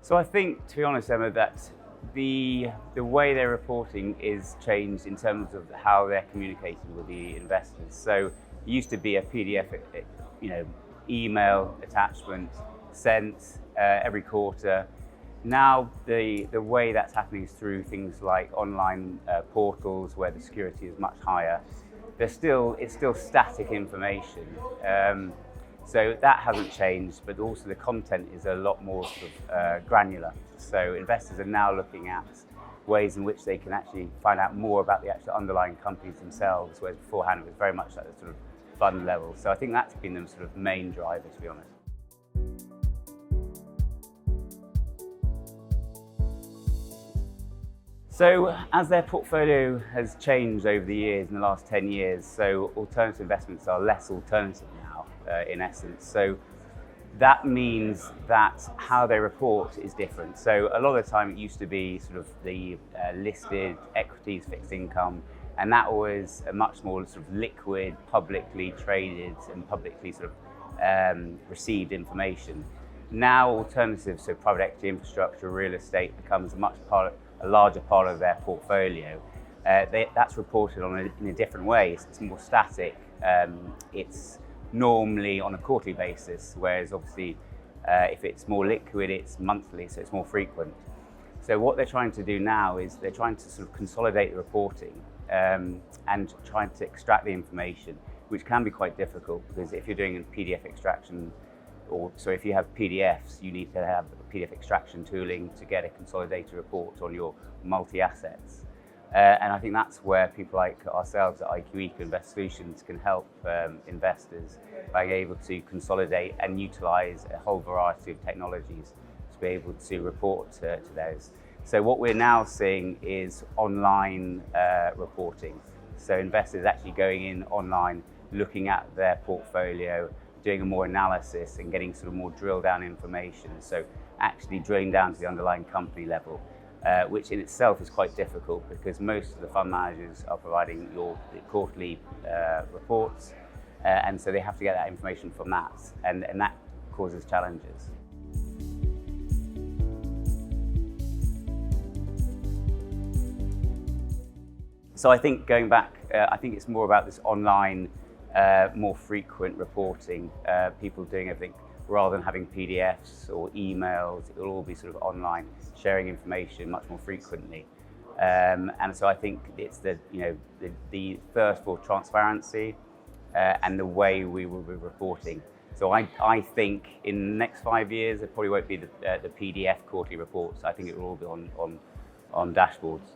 So I think, to be honest, Emma, that the way they're reporting is changed in terms of how they're communicating with the investors. So it used to be a PDF, you know, email attachment sent every quarter. Now the way that's happening is through things like online portals where the security is much higher. It's still static information. So that hasn't changed, but also the content is a lot more sort of granular. So investors are now looking at ways in which they can actually find out more about the actual underlying companies themselves, whereas beforehand it was very much at the sort of fund level. So I think that's been the sort of main driver, to be honest. So as their portfolio has changed over the years, in the last 10 years, so alternative investments are less alternative now, in essence. So that means that how they report is different. So a lot of the time it used to be sort of the listed equities, fixed income, and that was a much more sort of liquid, publicly traded and publicly sort of received information. Now alternatives, so private equity, infrastructure, real estate becomes a larger part of their portfolio. That's reported in a different way. It's more static. It's normally on a quarterly basis, whereas obviously if it's more liquid, it's monthly, so it's more frequent. So what they're trying to do now is they're trying to sort of consolidate the reporting and trying to extract the information, which can be quite difficult because if you're doing a PDF extraction, so if you have PDFs, you need to have PDF extraction tooling to get a consolidated report on your multi-assets. And I think that's where people like ourselves at IQ Eco Invest Solutions can help investors by being able to consolidate and utilize a whole variety of technologies to be able to report to those. So what we're now seeing is online reporting. So investors actually going in online, looking at their portfolio, doing a more analysis and getting sort of more drill down information. So actually drilling down to the underlying company level, which in itself is quite difficult because most of the fund managers are providing the quarterly reports, and so they have to get that information from that, and that causes challenges. So I think going back, I think it's more about this online, more frequent reporting, people doing everything rather than having PDFs or emails. It will all be sort of online, sharing information much more frequently. And so I think it's the thirst for transparency and the way we will be reporting. So I think in the next 5 years, it probably won't be the PDF quarterly reports. I think it will all be on dashboards.